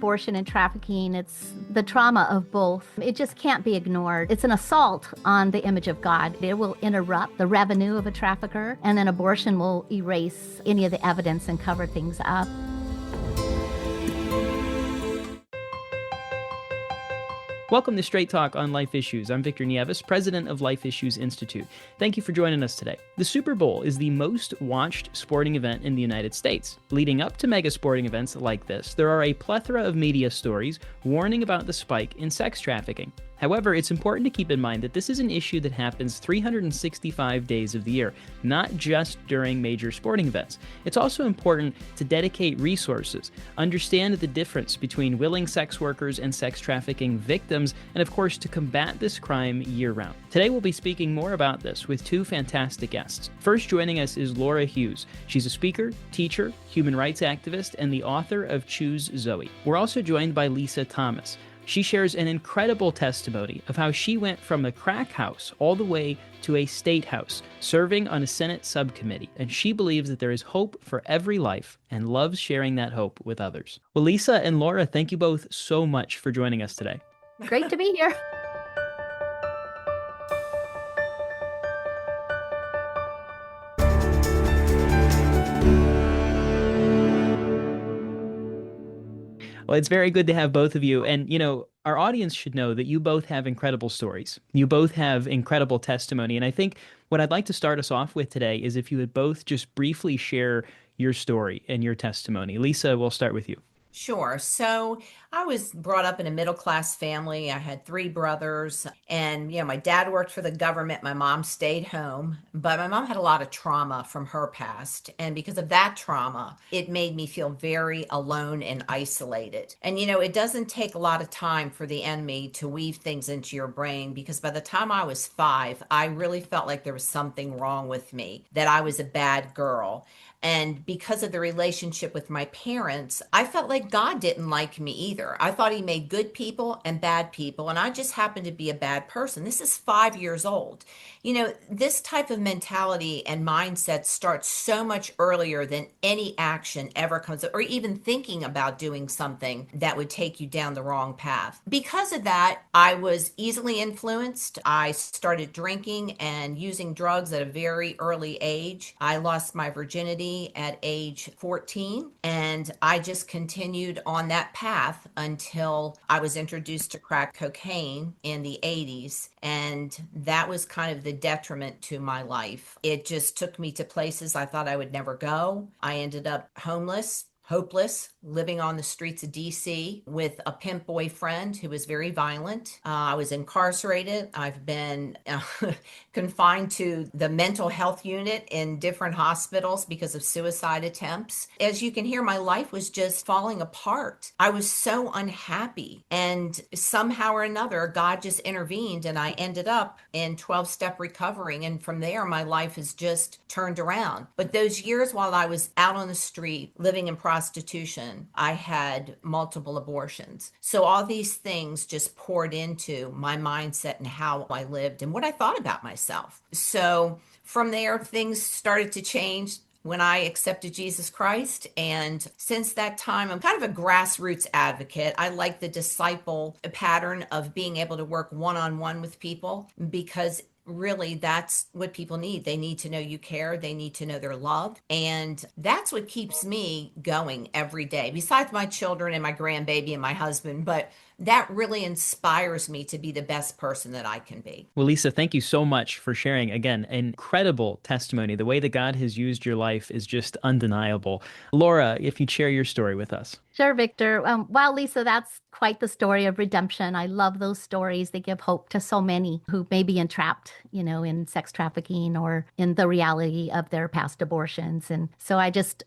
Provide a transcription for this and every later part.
abortion and trafficking, it's the trauma of both. It just can't be ignored. It's an assault on the image of God. It will interrupt the revenue of a trafficker, and then abortion will erase any of the evidence and cover things up. Welcome to Straight Talk on Life Issues. I'm Victor Nieves, president of Life Issues Institute. Thank you for joining us today. The Super Bowl is the most watched sporting event in the United States. Leading up to mega sporting events like this, there are a plethora of media stories warning about the spike in sex trafficking. However, it's important to keep in mind that this is an issue that happens 365 days of the year, not just during major sporting events. It's also important to dedicate resources, understand the difference between willing sex workers and sex trafficking victims, and of course to combat this crime year-round. Today we'll be speaking more about this with two fantastic guests. First joining us is Laura Hughes. She's a speaker, teacher, human rights activist, and the author of Choose Zoe. We're also joined by Lisa Thomas. She shares an incredible testimony of how she went from a crack house all the way to a state house, serving on a Senate subcommittee, and she believes that there is hope for every life and loves sharing that hope with others. Well, Lisa and Laura, thank you both so much for joining us today. Great to be here. Well, it's very good to have both of you. And, our audience should know that you both have incredible stories. You both have incredible testimony. And I think what I'd like to start us off with today is if you would both just briefly share your story and your testimony. Lisa, we'll start with you. Sure. So I was brought up in a middle-class family. I had three brothers and, my dad worked for the government. My mom stayed home, but my mom had a lot of trauma from her past. And because of that trauma, it made me feel very alone and isolated. And, it doesn't take a lot of time for the enemy to weave things into your brain, because by the time I was 5, I really felt like there was something wrong with me, that I was a bad girl. And because of the relationship with my parents, I felt like God didn't like me either. I thought he made good people and bad people, and I just happened to be a bad person. This is 5 years old. This type of mentality and mindset starts so much earlier than any action ever comes, or even thinking about doing something that would take you down the wrong path. Because of that, I was easily influenced. I started drinking and using drugs at a very early age. I lost my virginity at age 14, and I just continued on that path until I was introduced to crack cocaine in the 80s, and that was kind of the detriment to my life. It just took me to places I thought I would never go. I ended up homeless, hopeless, living on the streets of DC with a pimp boyfriend who was very violent. I was incarcerated. I've been confined to the mental health unit in different hospitals because of suicide attempts. As you can hear, my life was just falling apart. I was so unhappy. And somehow or another, God just intervened and I ended up in 12-step recovery. And from there, my life has just turned around. But those years while I was out on the street, living in prostitution, I had multiple abortions. So all these things just poured into my mindset and how I lived and what I thought about myself. So from there, things started to change when I accepted Jesus Christ. And since that time, I'm kind of a grassroots advocate. I like the disciple pattern of being able to work one-on-one with people, because really that's what people need. They need to know you care. They need to know they're loved. And that's what keeps me going every day, besides my children and my grandbaby and my husband. But that really inspires me to be the best person that I can be. Well, Lisa, thank you so much for sharing, again, an incredible testimony. The way that God has used your life is just undeniable. Laura, if you'd share your story with us. Sure, Victor. Wow, Lisa, that's quite the story of redemption. I love those stories. They give hope to so many who may be entrapped, in sex trafficking or in the reality of their past abortions. And so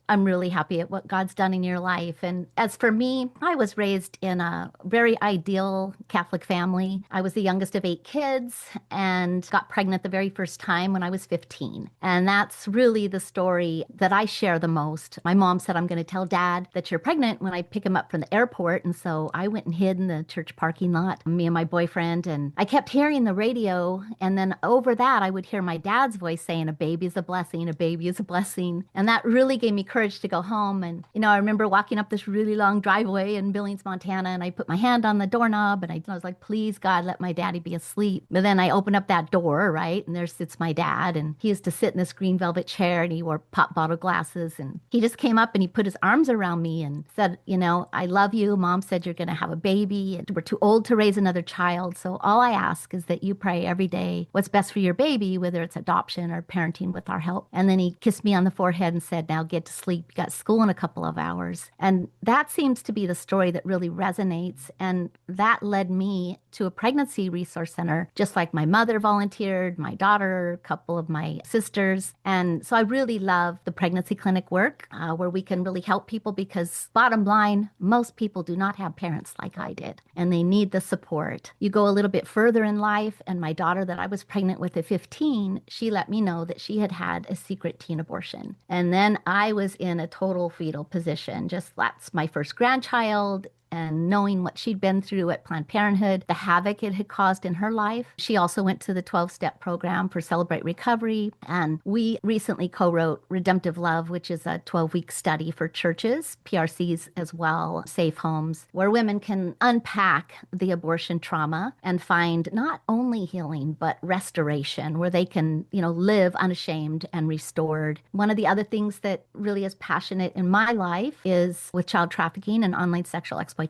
I'm really happy at what God's done in your life. And as for me, I was raised in a very ideal Catholic family. I was the youngest of 8 kids and got pregnant the very first time when I was 15. And that's really the story that I share the most. My mom said, "I'm going to tell Dad that you're pregnant when I pick him up from the airport." And so I went and hid in the church parking lot, me and my boyfriend, and I kept hearing the radio. And then over that, I would hear my dad's voice saying, a baby is a blessing, a baby is a blessing. And that really gave me courage to go home. And, I remember walking up this really long driveway in Billings, Montana, and I put my hand on the doorknob and I was like, please, God, let my daddy be asleep. But then I opened up that door, right? And there sits my dad. And he used to sit in this green velvet chair and he wore pop bottle glasses. And he just came up and he put his arms around me and said, I love you. Mom said you're going to have a baby. We're too old to raise another child. So all I ask is that you pray every day what's best for your baby, whether it's adoption or parenting with our help. And then he kissed me on the forehead and said, now get to sleep. You got school in a couple of hours. And that seems to be the story that really resonates. And that led me to a pregnancy resource center, just like my mother volunteered, my daughter, a couple of my sisters. And so I really love the pregnancy clinic work where we can really help people because bottom line, most people do not have parents like I did, and they need the support. You go a little bit further in life, and my daughter that I was pregnant with at 15, she let me know that she had had a secret teen abortion. And then I was in a total fetal position. Just that's my first grandchild. And knowing what she'd been through at Planned Parenthood, the havoc it had caused in her life. She also went to the 12-step program for Celebrate Recovery. And we recently co-wrote Redemptive Love, which is a 12-week study for churches, PRCs as well, safe homes, where women can unpack the abortion trauma and find not only healing, but restoration, where they can, live unashamed and restored. One of the other things that really is passionate in my life is with child trafficking and online sexual exploitation.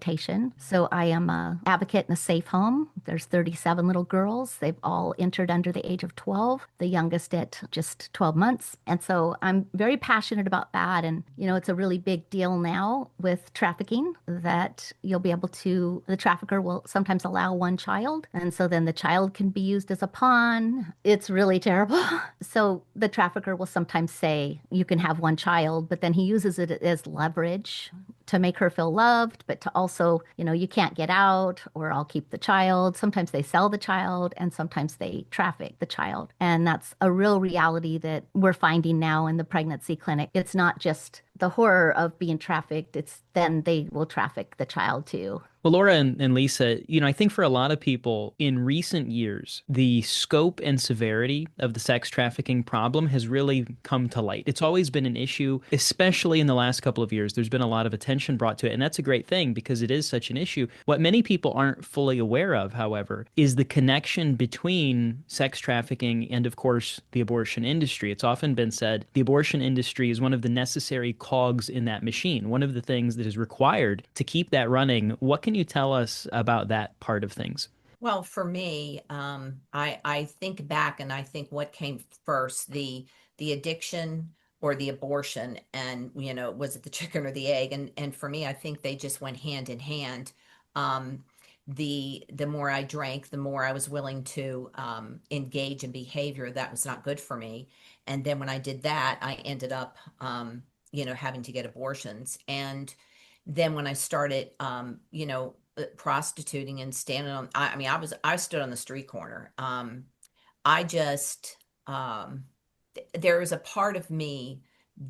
So I am an advocate in a safe home. There's 37 little girls. They've all entered under the age of 12, the youngest at just 12 months. And so I'm very passionate about that. And, it's a really big deal now with trafficking that the trafficker will sometimes allow one child. And so then the child can be used as a pawn. It's really terrible. So the trafficker will sometimes say, you can have one child, but then he uses it as leverage to make her feel loved, but to also, you can't get out or I'll keep the child. Sometimes they sell the child and sometimes they traffic the child. And that's a real reality that we're finding now in the pregnancy clinic. It's not just the horror of being trafficked, it's then they will traffic the child too. Well, Laura and Lisa, I think for a lot of people in recent years, the scope and severity of the sex trafficking problem has really come to light. It's always been an issue, especially in the last couple of years. There's been a lot of attention brought to it, and that's a great thing because it is such an issue. What many people aren't fully aware of, however, is the connection between sex trafficking and, of course, the abortion industry. It's often been said the abortion industry is one of the necessary cogs in that machine, one of the things that is required to keep that running. What can you tell us about that part of things? Well, for me, I think back and I think what came first, the addiction or the abortion, and was it the chicken or the egg? And for me, I think they just went hand in hand. Um, the more I drank, the more I was willing to engage in behavior that was not good for me. And then when I did that, I ended up, having to get abortions. And then when I started, prostituting and standing on, I mean, I stood on the street corner. I just, there is a part of me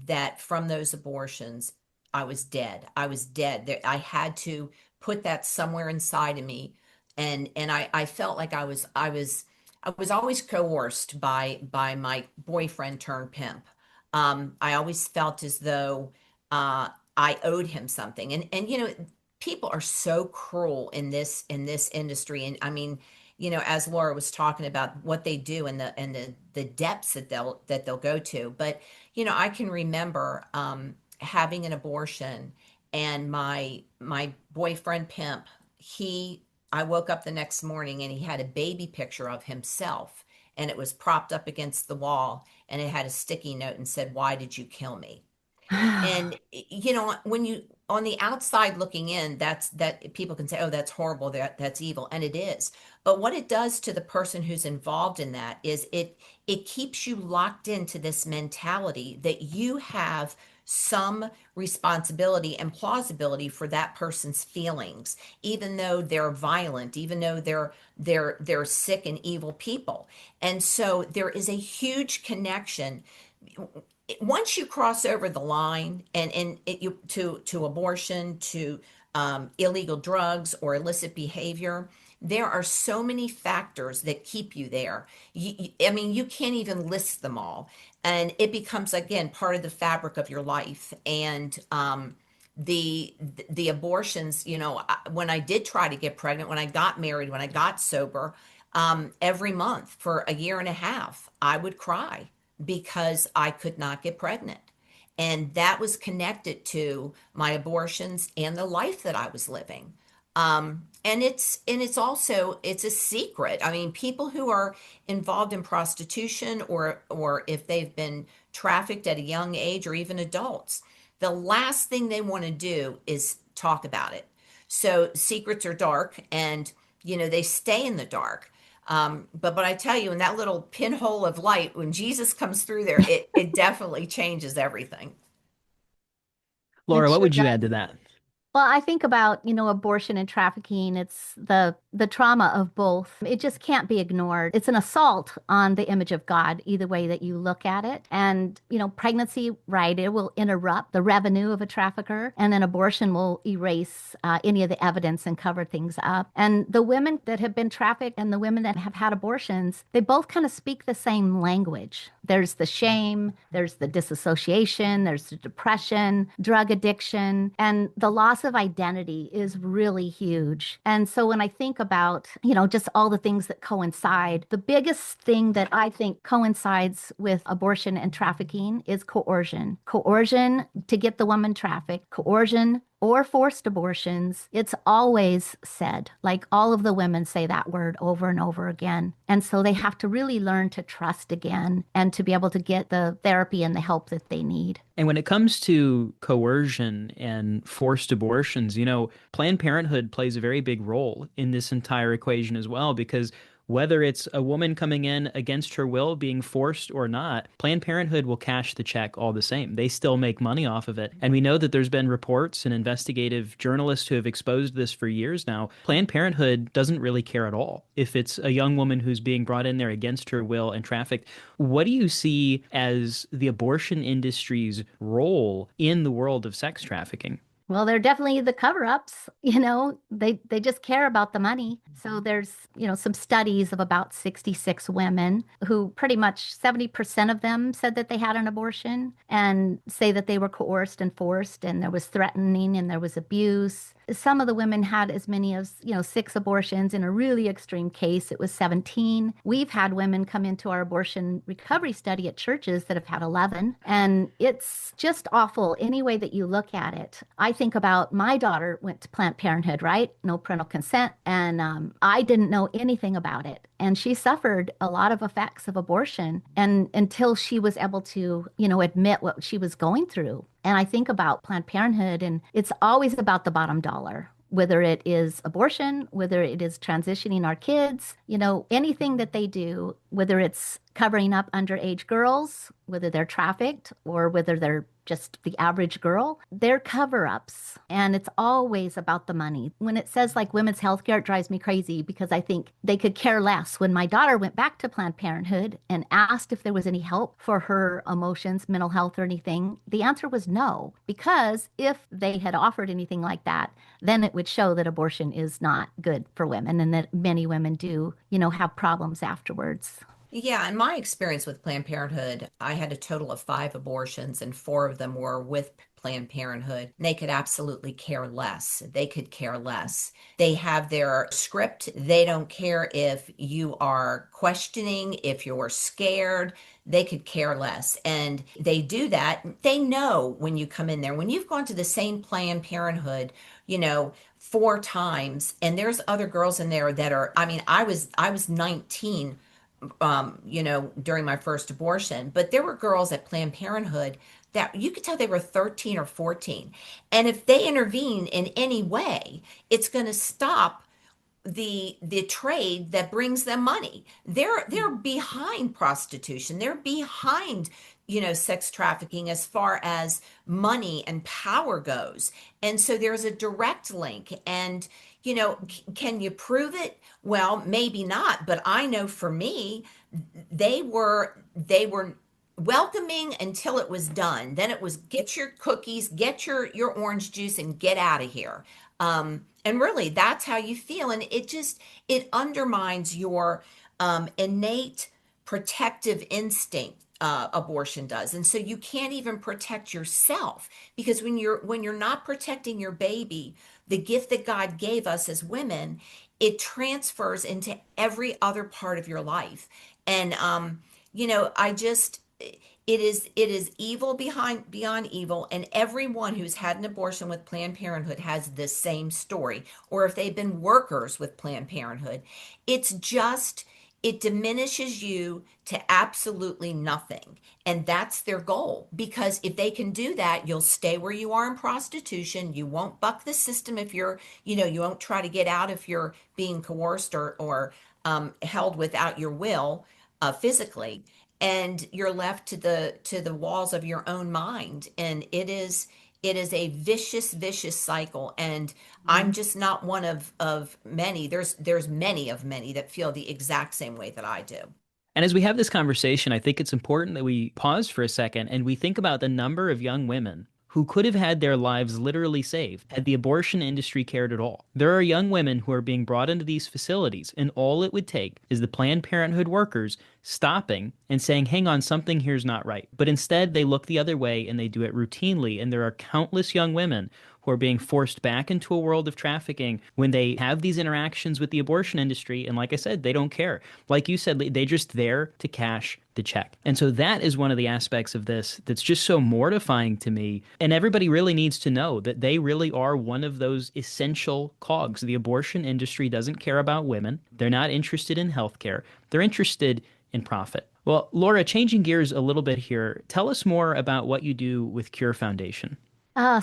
that from those abortions, I was dead. I was dead. I had to put that somewhere inside of me. And I felt like I was always coerced by my boyfriend turned pimp. I always felt as though, I owed him something. And people are so cruel in this industry. And I mean, as Laura was talking about what they do and the depths that they'll go to. But I can remember having an abortion, and my boyfriend pimp, I woke up the next morning and he had a baby picture of himself, and it was propped up against the wall, and it had a sticky note and said, "Why did you kill me?" And when you on the outside looking in, that people can say, "Oh, that's horrible, that's evil," and it is. But what it does to the person who's involved in that is it keeps you locked into this mentality that you have some responsibility and plausibility for that person's feelings, even though they're violent, even though they're sick and evil people. And so there is a huge connection once you cross over the line to abortion, to illegal drugs or illicit behavior. there are so many factors that keep you there. I mean, you can't even list them all. And it becomes, again, part of the fabric of your life. And the abortions, when I did try to get pregnant, when I got married, when I got sober, every month for a year and a half, I would cry because I could not get pregnant. And that was connected to my abortions and the life that I was living. And it's also it's a secret. I mean, people who are involved in prostitution or if they've been trafficked at a young age or even adults, the last thing they want to do is talk about it. So secrets are dark, and they stay in the dark. But I tell you, in that little pinhole of light, when Jesus comes through there, it definitely changes everything. Laura, It what sure would you add does. to that? Well, I think about, abortion and trafficking. It's the trauma of both. It just can't be ignored. It's an assault on the image of God, either way that you look at it. And, pregnancy, right, it will interrupt the revenue of a trafficker, and then abortion will erase any of the evidence and cover things up. And the women that have been trafficked and the women that have had abortions, they both kind of speak the same language. There's the shame, there's the disassociation, there's the depression, drug addiction, and the loss of identity is really huge. And so when I think about, just all the things that coincide, the biggest thing that I think coincides with abortion and trafficking is coercion. Coercion to get the woman trafficked, coercion or forced abortions, it's always said, like all of the women say that word over and over again. And so they have to really learn to trust again and to be able to get the therapy and the help that they need. And when it comes to coercion and forced abortions, Planned Parenthood plays a very big role in this entire equation as well, because whether it's a woman coming in against her will, being forced or not, Planned Parenthood will cash the check all the same. They still make money off of it. And we know that there's been reports and investigative journalists who have exposed this for years now. Planned Parenthood doesn't really care at all if it's a young woman who's being brought in there against her will and trafficked. What do you see as the abortion industry's role in the world of sex trafficking? Well, they're definitely the cover-ups, they just care about the money. So there's, some studies of about 66 women who pretty much 70% of them said that they had an abortion and say that they were coerced and forced and there was threatening and there was abuse. Some of the women had as many as, 6 abortions. In a really extreme case, it was 17. We've had women come into our abortion recovery study at churches that have had 11. And it's just awful any way that you look at it. I think about my daughter went to Planned Parenthood, right? No parental consent. And I didn't know anything about it. And she suffered a lot of effects of abortion and until she was able to, admit what she was going through. And I think about Planned Parenthood, and it's always about the bottom dollar, whether it is abortion, whether it is transitioning our kids, anything that they do, whether it's covering up underage girls, whether they're trafficked or whether they're just the average girl, they're cover ups. And it's always about the money. When it says like women's health care, it drives me crazy because I think they could care less. When my daughter went back to Planned Parenthood and asked if there was any help for her emotions, mental health, or anything, the answer was no. Because if they had offered anything like that, then it would show that abortion is not good for women and that many women do, have problems afterwards. Yeah, in my experience with Planned Parenthood, I had a total of 5 abortions, and 4 of them were with Planned Parenthood. They could absolutely care less. They could care less. They have their script. They don't care if you are questioning, if you're scared. They could care less. And they do that. They know when you come in there, when you've gone to the same Planned Parenthood, 4 times, and there's other girls in there that are, I mean, I was 19 during my first abortion. But there were girls at Planned Parenthood that you could tell they were 13 or 14. And if they intervene in any way, it's going to stop the trade that brings them money. They're behind prostitution. They're behind, sex trafficking as far as money and power goes. And so there's a direct link. And, can you prove it? Well, maybe not, but I know for me, they were welcoming until it was done. Then it was get your cookies, get your orange juice, and get out of here. And really, that's how you feel, and it undermines your innate protective instinct. Abortion does, and so you can't even protect yourself because when you're not protecting your baby, the gift that God gave us as women, it transfers into every other part of your life. And I just it is evil behind beyond evil, and everyone who's had an abortion with Planned Parenthood has the same story, or if they've been workers with Planned Parenthood. It's just it diminishes you to absolutely nothing. And that's their goal, because if they can do that, you'll stay where you are in prostitution. You won't buck the system if you won't try to get out if you're being coerced or held without your will, physically, and you're left to the walls of your own mind. And it is a vicious cycle. And I'm just not one of many. There's many of many that feel the exact same way that I do. And as we have this conversation, I think it's important that we pause for a second and we think about the number of young women who could have had their lives literally saved had the abortion industry cared at all. There are young women who are being brought into these facilities, and all it would take is the Planned Parenthood workers stopping and saying, hang on, something here's not right. But instead, they look the other way and they do it routinely. And there are countless young women who are being forced back into a world of trafficking when they have these interactions with the abortion industry. And like I said, they don't care. Like you said, they're just there to cash the check. And so that is one of the aspects of this that's just so mortifying to me. And everybody really needs to know that they really are one of those essential cogs. The abortion industry doesn't care about women. They're not interested in healthcare. They're interested in profit. Well, Laura, changing gears a little bit here, tell us more about what you do with Cure Foundation.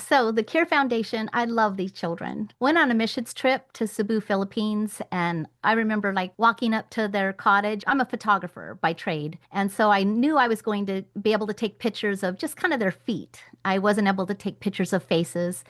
So the Cure Foundation, I love these children. Went on a missions trip to Cebu, Philippines, and I remember like walking up to their cottage. I'm a photographer by trade, and so I knew I was going to be able to take pictures of just kind of their feet. I wasn't able to take pictures of faces.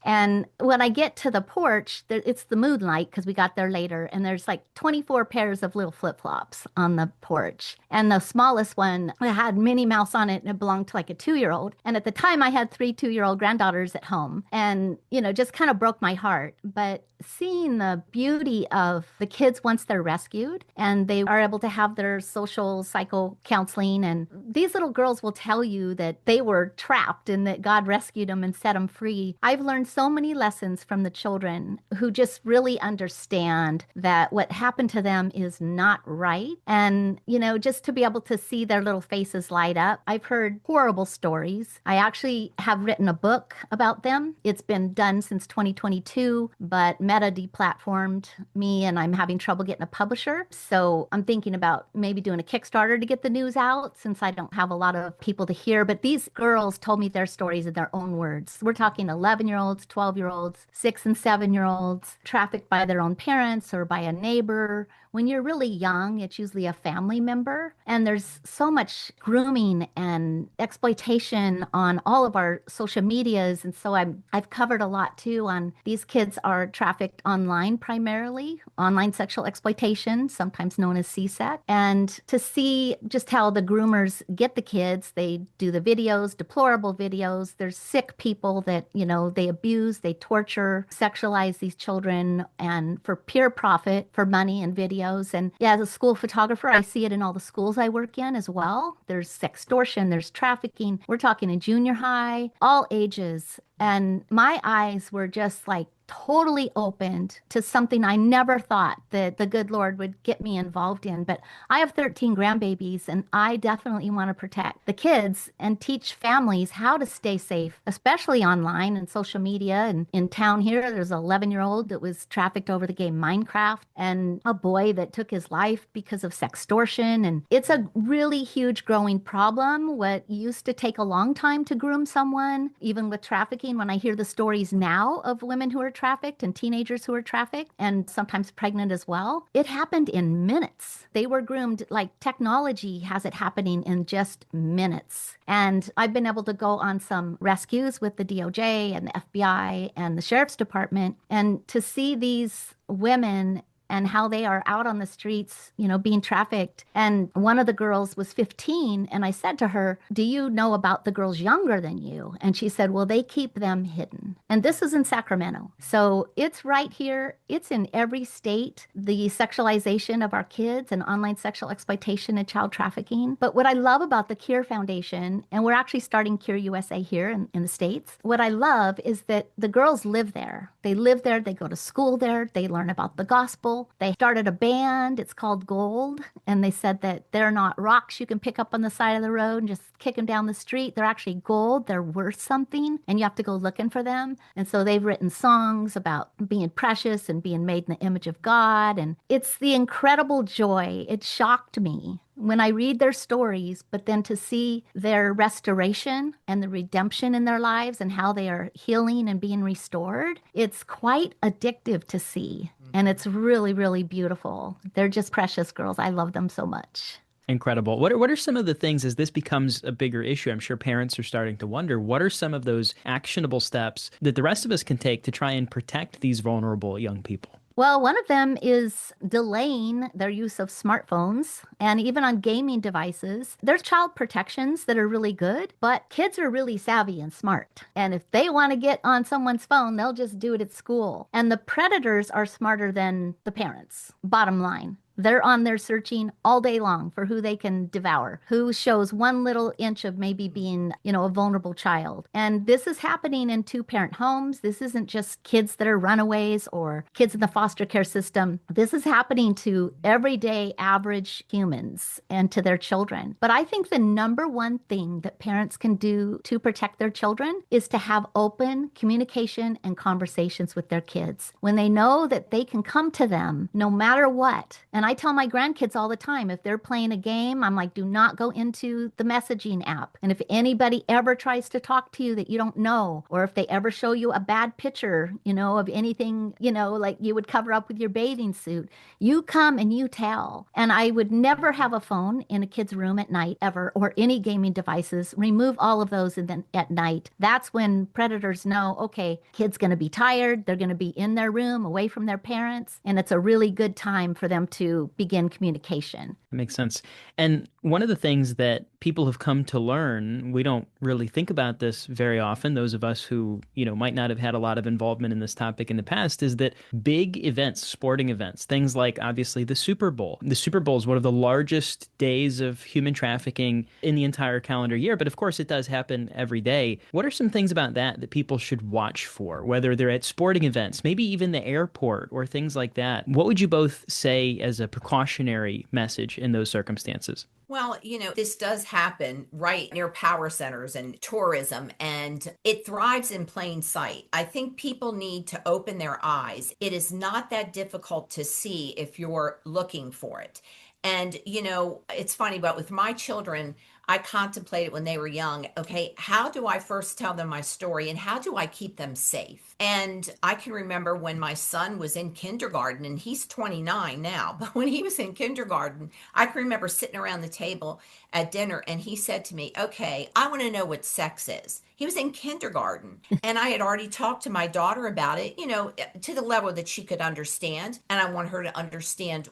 And when I get to the porch, it's the moonlight because we got there later, and there's like 24 pairs of little flip-flops on the porch. And the smallest one had Minnie Mouse on it, and it belonged to like a 2-year-old. And at the time, I had 3 2-year-old granddaughters at home, and just kind of broke my heart. But seeing the beauty of the kids once they're rescued and they are able to have their social psycho counseling, and these little girls will tell you that they were trapped and that God rescued them and set them free. I've learned so many lessons from the children who just really understand that what happened to them is not right. And, just to be able to see their little faces light up. I've heard horrible stories. I actually have written a book about them. It's been done since 2022, but Meta deplatformed me and I'm having trouble getting a publisher. So I'm thinking about maybe doing a Kickstarter to get the news out since I don't have a lot of people to hear. But these girls told me their stories in their own words. We're talking 11-year-olds, 12-year-olds, 6 and 7-year-olds, trafficked by their own parents or by a neighbor. When you're really young, it's usually a family member. And there's so much grooming and exploitation on all of our social medias. And so I've covered a lot too on these kids are trafficked online primarily, online sexual exploitation, sometimes known as CSEC. And to see just how the groomers get the kids, they do the videos, deplorable videos. There's sick people that, they abuse, they torture, sexualize these children and for pure profit, for money and videos. And yeah, as a school photographer, I see it in all the schools I work in as well. There's sextortion, there's trafficking. We're talking in junior high, all ages. And my eyes were just like totally opened to something I never thought that the good Lord would get me involved in. But I have 13 grandbabies, and I definitely want to protect the kids and teach families how to stay safe, especially online and social media. And in town here, there's an 11-year-old that was trafficked over the game Minecraft, and a boy that took his life because of sextortion. And it's a really huge growing problem. What used to take a long time to groom someone, even with trafficking, when I hear the stories now of women who are trafficked and teenagers who are trafficked and sometimes pregnant as well, it happened in minutes. They were groomed like technology has it happening in just minutes. And I've been able to go on some rescues with the DOJ and the FBI and the Sheriff's Department, and to see these women and how they are out on the streets, being trafficked. And one of the girls was 15. And I said to her, "Do you know about the girls younger than you?" And she said, "Well, they keep them hidden." And this is in Sacramento. So it's right here. It's in every state, the sexualization of our kids and online sexual exploitation and child trafficking. But what I love about the Cure Foundation, and we're actually starting Cure USA here in the States, what I love is that the girls live there. They live there, they go to school there, they learn about the gospel. They started a band, it's called Gold, and they said that they're not rocks you can pick up on the side of the road and just kick them down the street. They're actually gold, they're worth something, and you have to go looking for them. And so they've written songs about being precious and being made in the image of God, and it's the incredible joy. It shocked me when I read their stories, but then to see their restoration and the redemption in their lives and how they are healing and being restored, it's quite addictive to see. And it's really, really beautiful. They're just precious girls. I love them so much. Incredible. What are some of the things as this becomes a bigger issue? I'm sure parents are starting to wonder, what are some of those actionable steps that the rest of us can take to try and protect these vulnerable young people? Well, one of them is delaying their use of smartphones and even on gaming devices. There's child protections that are really good, but kids are really savvy and smart. And if they want to get on someone's phone, they'll just do it at school. And the predators are smarter than the parents, bottom line. They're on there searching all day long for who they can devour, who shows one little inch of maybe being, a vulnerable child. And this is happening in two-parent homes. This isn't just kids that are runaways or kids in the foster care system. This is happening to everyday average humans and to their children. But I think the number one thing that parents can do to protect their children is to have open communication and conversations with their kids. When they know that they can come to them no matter what. And I tell my grandkids all the time, if they're playing a game, I'm like, do not go into the messaging app. And if anybody ever tries to talk to you that you don't know, or if they ever show you a bad picture, of anything, like you would cover up with your bathing suit, you come and you tell. And I would never have a phone in a kid's room at night ever, or any gaming devices. Remove all of those and then at night. That's when predators know, okay, kid's going to be tired. They're going to be in their room away from their parents. And it's a really good time for them to begin communication. That makes sense. And one of the things that people have come to learn, we don't really think about this very often, those of us who, might not have had a lot of involvement in this topic in the past, is that big events, sporting events, things like obviously the Super Bowl. The Super Bowl is one of the largest days of human trafficking in the entire calendar year, but of course it does happen every day. What are some things about that people should watch for, whether they're at sporting events, maybe even the airport or things like that? What would you both say as a precautionary message in those circumstances? Well, this does happen right near power centers and tourism, and it thrives in plain sight. I think people need to open their eyes. It is not that difficult to see if you're looking for it. And, it's funny, but with my children, I contemplated when they were young, okay, how do I first tell them my story and how do I keep them safe? And I can remember when my son was in kindergarten, and he's 29 now, but when he was in kindergarten, I can remember sitting around the table at dinner and he said to me, okay, I want to know what sex is. He was in kindergarten and I had already talked to my daughter about it, to the level that she could understand. And I want her to understand,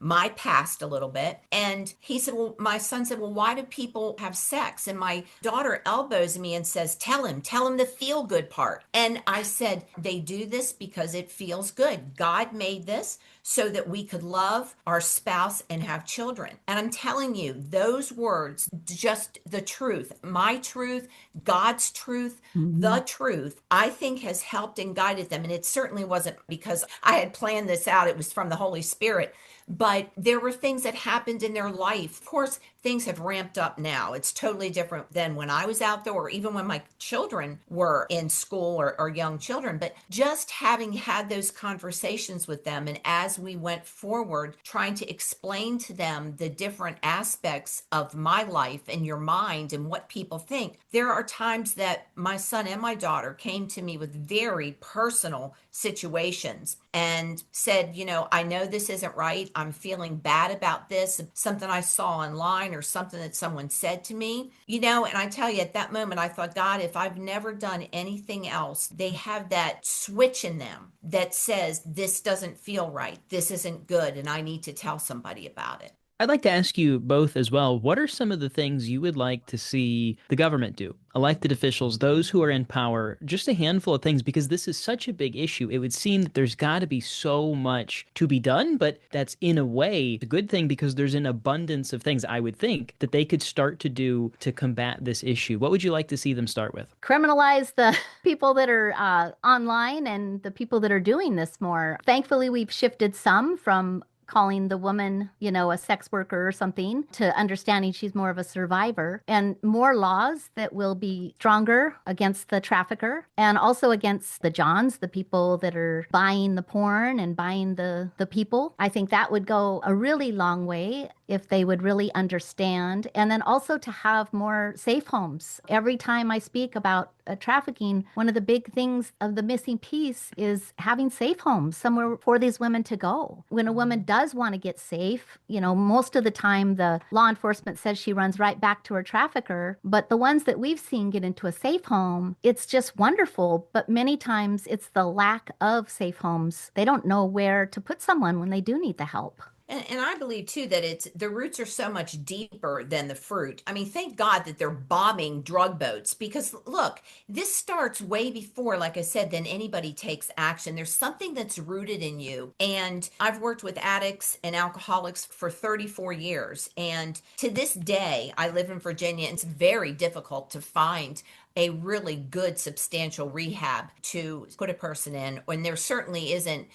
my past a little bit. And he said, well, my son said, well, why do people have sex? And my daughter elbows me and says, tell him the feel good part. And I said, they do this because it feels good. God made this so that we could love our spouse and have children. And I'm telling you, those words, just the truth, my truth, God's truth, the truth, I think has helped and guided them. And it certainly wasn't because I had planned this out. It was from the Holy Spirit. But there were things that happened in their life. Of course, things have ramped up now. It's totally different than when I was out there or even when my children were in school or young children. But just having had those conversations with them, and as we went forward, trying to explain to them the different aspects of my life and your mind and what people think, there are times that my son and my daughter came to me with very personal situations and said, I know this isn't right. I'm feeling bad about this, something I saw online or something that someone said to me, and I tell you, at that moment, I thought, God, if I've never done anything else, they have that switch in them that says, this doesn't feel right. This isn't good. And I need to tell somebody about it. I'd like to ask you both as well. What are some of the things you would like to see the government do? Elected officials, those who are in power, just a handful of things, because this is such a big issue. It would seem that there's got to be so much to be done, but that's in a way a good thing because there's an abundance of things I would think that they could start to do to combat this issue. What would you like to see them start with? Criminalize the people that are online and the people that are doing this more. Thankfully, we've shifted some from calling the woman, a sex worker or something, to understanding she's more of a survivor, and more laws that will be stronger against the trafficker and also against the Johns, the people that are buying the porn and buying the people. I think that would go a really long way if they would really understand. And then also to have more safe homes. Every time I speak about trafficking, one of the big things of the missing piece is having safe homes, somewhere for these women to go. When a woman does want to get safe, most of the time the law enforcement says she runs right back to her trafficker. But the ones that we've seen get into a safe home, it's just wonderful. But many times it's the lack of safe homes. They don't know where to put someone when they do need the help. And I believe too that the roots are so much deeper than the fruit. I mean, thank God that they're bombing drug boats because look, this starts way before, like I said, than anybody takes action. There's something that's rooted in you. And I've worked with addicts and alcoholics for 34 years. And to this day, I live in Virginia. And it's very difficult to find a really good substantial rehab to put a person in when there certainly isn't,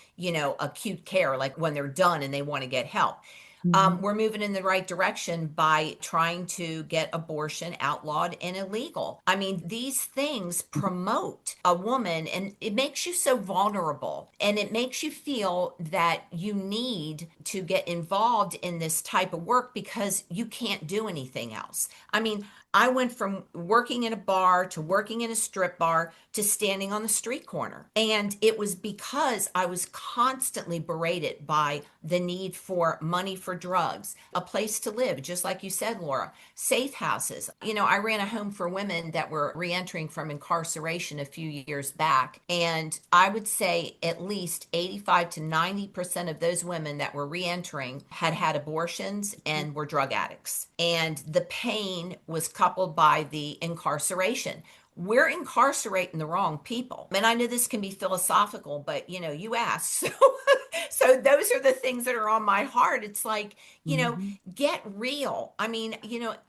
acute care like when they're done and they want to get help. We're moving in the right direction by trying to get abortion outlawed and illegal. I mean, these things promote a woman and it makes you so vulnerable and it makes you feel that you need to get involved in this type of work because you can't do anything else. I mean, I went from working in a bar to working in a strip bar to standing on the street corner. And it was because I was constantly berated by the need for money for drugs, a place to live, just like you said, Laura, safe houses. I ran a home for women that were reentering from incarceration a few years back. And I would say at least 85 to 90% of those women that were reentering had had abortions and were drug addicts. And the pain was coupled by the incarceration. We're incarcerating the wrong people. And I know this can be philosophical, but you asked. So those are the things that are on my heart. It's like, get real. I mean,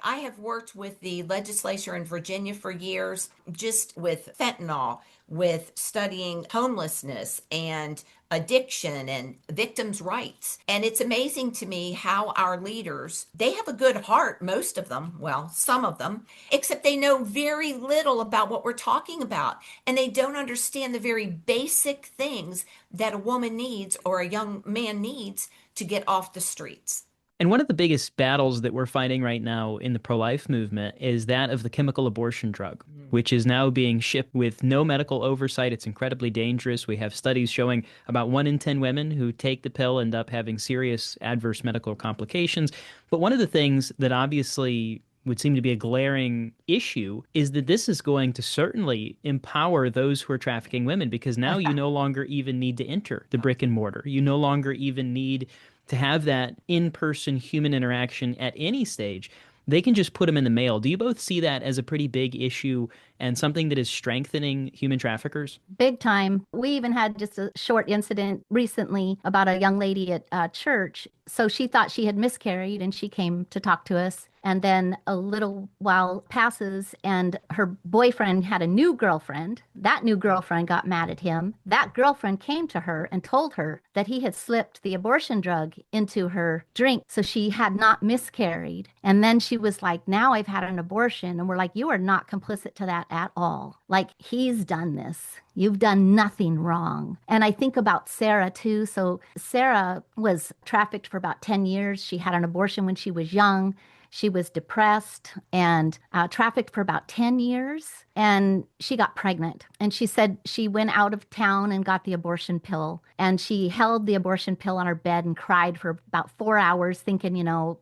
I have worked with the legislature in Virginia for years, just with fentanyl, with studying homelessness and addiction and victims' rights. And it's amazing to me how our leaders, they have a good heart, most of them, well, some of them, except they know very little about what we're talking about. And they don't understand the very basic things that a woman needs or a young man needs to get off the streets. And one of the biggest battles that we're fighting right now in the pro-life movement is that of the chemical abortion drug, which is now being shipped with no medical oversight. It's incredibly dangerous. We have studies showing about 1 in 10 women who take the pill end up having serious adverse medical complications. But one of the things that obviously would seem to be a glaring issue is that this is going to certainly empower those who are trafficking women because now you no longer even need to enter the brick and mortar. You no longer even need to have that in-person human interaction at any stage. They can just put them in the mail. Do you both see that as a pretty big issue and something that is strengthening human traffickers? Big time. We even had just a short incident recently about a young lady at church. So she thought she had miscarried and she came to talk to us. And then a little while passes and her boyfriend had a new girlfriend. That new girlfriend got mad at him. That girlfriend came to her and told her that he had slipped the abortion drug into her drink. So she had not miscarried. And then she was like, now I've had an abortion. And we're like, you are not complicit to that at all. Like, he's done this. You've done nothing wrong. And I think about Sarah too. So Sarah was trafficked for about 10 years. She had an abortion when she was young. She was depressed and trafficked for about 10 years. and she got pregnant. And she said she went out of town and got the abortion pill. And she held the abortion pill on her bed and cried for about 4 hours, thinking,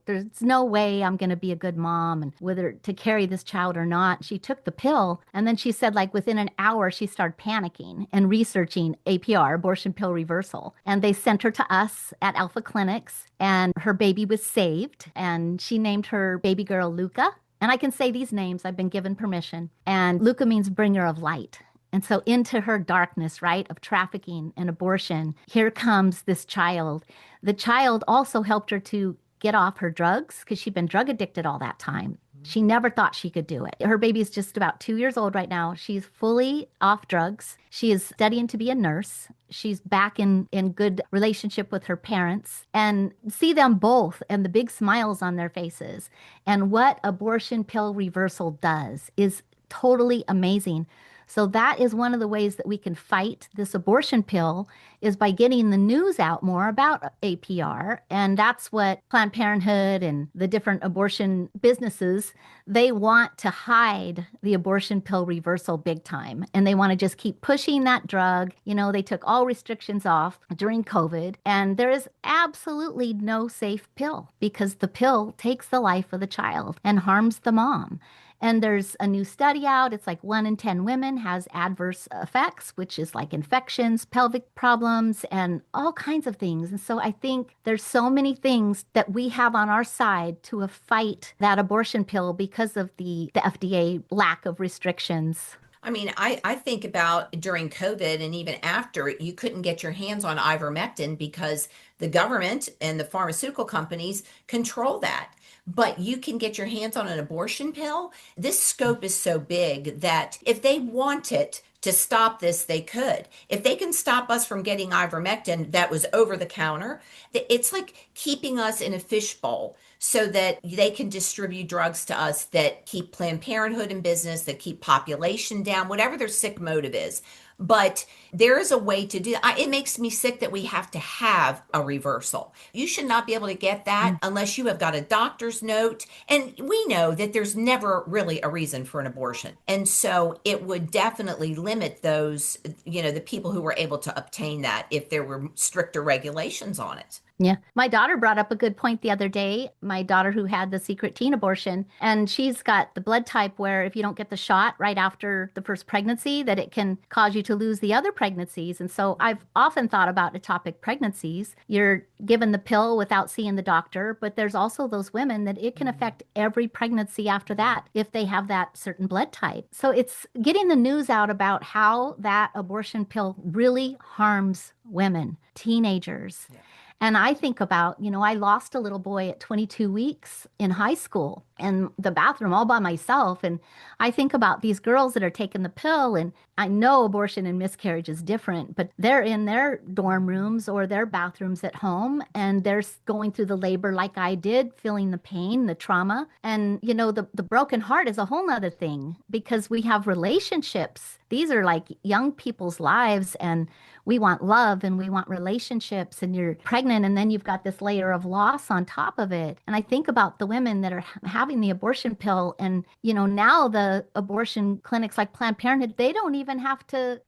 there's no way I'm going to be a good mom and whether to carry this child or not. She took the pill. And then she said, like within an hour, she started panicking and researching APR, abortion pill reversal. And they sent her to us at Alpha Clinics, and her baby was saved. And she named her baby girl Luca. And I can say these names, I've been given permission. And Luca means bringer of light. And so into her darkness, right, of trafficking and abortion, here comes this child. The child also helped her to get off her drugs because she'd been drug addicted all that time. She never thought she could do it. Her baby's just about 2 years old right now. She's fully off drugs. She is studying to be a nurse. She's back in good relationship with her parents, and see them both and the big smiles on their faces. And what abortion pill reversal does is totally amazing. So that is one of the ways that we can fight this abortion pill is by getting the news out more about APR. And that's what Planned Parenthood and the different abortion businesses, they want to hide the abortion pill reversal big time. And they want to just keep pushing that drug. They took all restrictions off during COVID, and there is absolutely no safe pill because the pill takes the life of the child and harms the mom. And there's a new study out. It's like 1 in 10 women has adverse effects, which is like infections, pelvic problems, and all kinds of things. And so I think there's so many things that we have on our side to fight that abortion pill because of the FDA lack of restrictions. I mean, I think about during COVID and even after, you couldn't get your hands on ivermectin because the government and the pharmaceutical companies control that. But you can get your hands on an abortion pill. This scope is so big that if they wanted to stop this, they could. If they can stop us from getting ivermectin that was over the counter, it's like keeping us in a fishbowl so that they can distribute drugs to us that keep Planned Parenthood in business, that keep population down, whatever their sick motive is. But there is a way to do that. It makes me sick that we have to have a reversal. You should not be able to get that unless you have got a doctor's note. And we know that there's never really a reason for an abortion. And so it would definitely limit those, the people who were able to obtain that if there were stricter regulations on it. Yeah. My daughter brought up a good point the other day. My daughter who had the secret teen abortion, and she's got the blood type where if you don't get the shot right after the first pregnancy, that it can cause you to lose the other pregnancies. And so I've often thought about ectopic pregnancies. You're given the pill without seeing the doctor, but there's also those women that it can affect every pregnancy after that if they have that certain blood type. So it's getting the news out about how that abortion pill really harms women, teenagers. Yeah. And I think about, I lost a little boy at 22 weeks in high school in the bathroom all by myself. And I think about these girls that are taking the pill, and I know abortion and miscarriage is different, but they're in their dorm rooms or their bathrooms at home, and they're going through the labor like I did, feeling the pain, the trauma. And, the broken heart is a whole nother thing because we have relationships. These are like young people's lives, and we want love and we want relationships, and you're pregnant and then you've got this layer of loss on top of it. And I think about the women that are having the abortion pill, and now the abortion clinics like Planned Parenthood, they don't even have to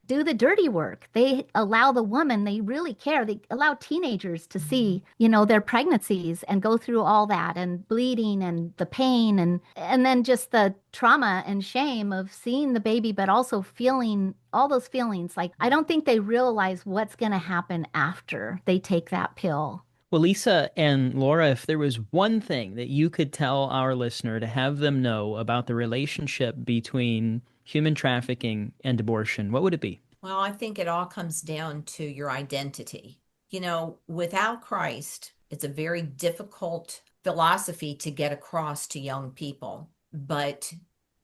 do the dirty work. They allow the woman, they really care. They allow teenagers to see, their pregnancies and go through all that and bleeding and the pain and then just the trauma and shame of seeing the baby, but also feeling all those feelings. I don't think they realize what's going to happen after they take that pill. Well, Lisa and Laura, if there was one thing that you could tell our listener to have them know about the relationship between human trafficking and abortion, what would it be? Well, I think it all comes down to your identity. Without Christ, it's a very difficult philosophy to get across to young people, but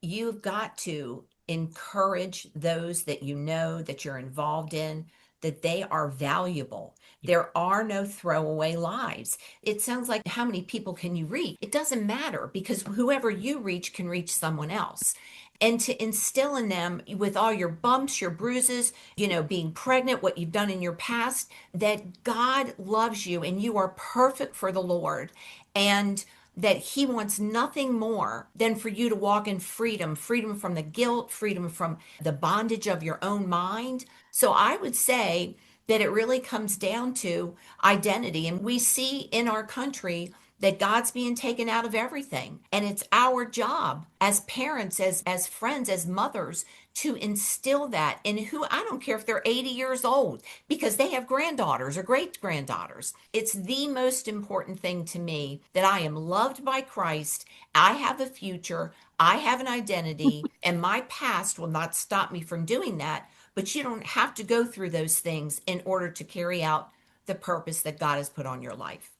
you've got to encourage those that that you're involved in, that they are valuable. There are no throwaway lives. It sounds like how many people can you reach? It doesn't matter because whoever you reach can reach someone else. And to instill in them with all your bumps, your bruises, being pregnant, what you've done in your past, that God loves you and you are perfect for the Lord. And that he wants nothing more than for you to walk in freedom, freedom from the guilt, freedom from the bondage of your own mind. So I would say that it really comes down to identity. And we see in our country that God's being taken out of everything. And it's our job as parents, as friends, as mothers to instill that in who, I don't care if they're 80 years old because they have granddaughters or great granddaughters. It's the most important thing to me that I am loved by Christ. I have a future. I have an identity, and my past will not stop me from doing that. But you don't have to go through those things in order to carry out the purpose that God has put on your life.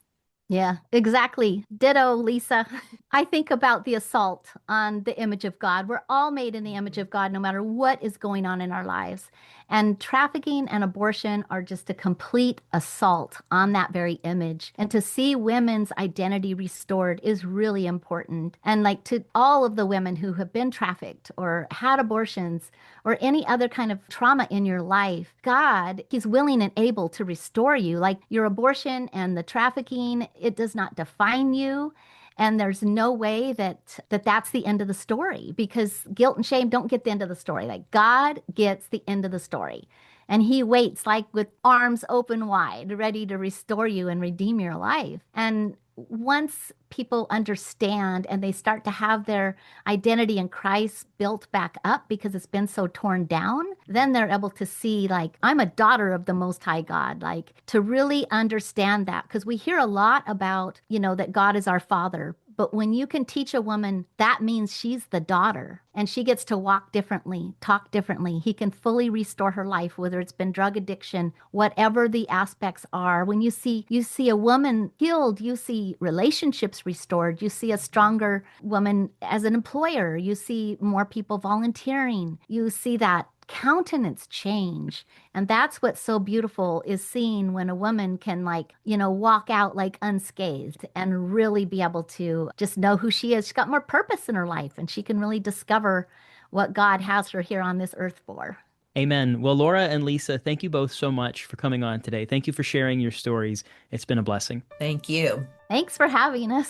Yeah, exactly. Ditto, Lisa. I think about the assault on the image of God. We're all made in the image of God, no matter what is going on in our lives. And trafficking and abortion are just a complete assault on that very image. And to see women's identity restored is really important. And like to all of the women who have been trafficked or had abortions or any other kind of trauma in your life, God, He's willing and able to restore you. Like your abortion and the trafficking, it does not define you. And there's no way that's the end of the story, because guilt and shame don't get the end of the story. Like God gets the end of the story. And he waits like with arms open wide, ready to restore you and redeem your life. And once people understand and they start to have their identity in Christ built back up because it's been so torn down, then they're able to see, like, I'm a daughter of the Most High God, like to really understand that. Because we hear a lot about, that God is our Father. But when you can teach a woman, that means she's the daughter and she gets to walk differently, talk differently. He can fully restore her life, whether it's been drug addiction, whatever the aspects are. When you see a woman healed, you see relationships restored, you see a stronger woman as an employer, you see more people volunteering, you see that countenance change. And that's what's so beautiful, is seeing when a woman can, like, walk out like unscathed and really be able to just know who she is. She's got more purpose in her life and she can really discover what God has her here on this earth for. Amen. Well, Laura and Lisa, thank you both so much for coming on today. Thank you for sharing your stories. It's been a blessing. Thank you. Thanks for having us.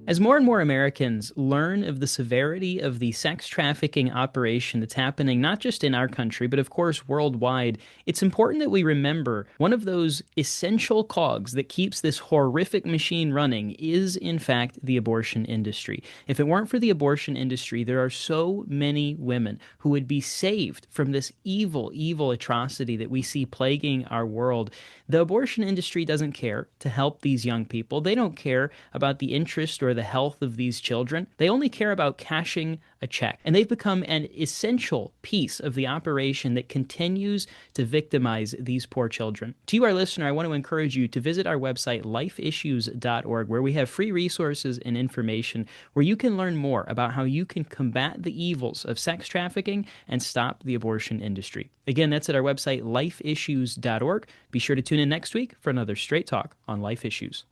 As more and more Americans learn of the severity of the sex trafficking operation that's happening not just in our country, but of course worldwide, it's important that we remember one of those essential cogs that keeps this horrific machine running is, in fact, the abortion industry. If it weren't for the abortion industry, there are so many women who would be saved from this evil, evil atrocity that we see plaguing our world. The abortion industry doesn't care to help these young people. They don't care about the interest or the health of these children. They only care about cashing a check. And they've become an essential piece of the operation that continues to victimize these poor children. To you, our listener, I want to encourage you to visit our website, lifeissues.org, where we have free resources and information where you can learn more about how you can combat the evils of sex trafficking and stop the abortion industry. Again, that's at our website, lifeissues.org. Be sure to tune in next week for another Straight Talk on Life Issues.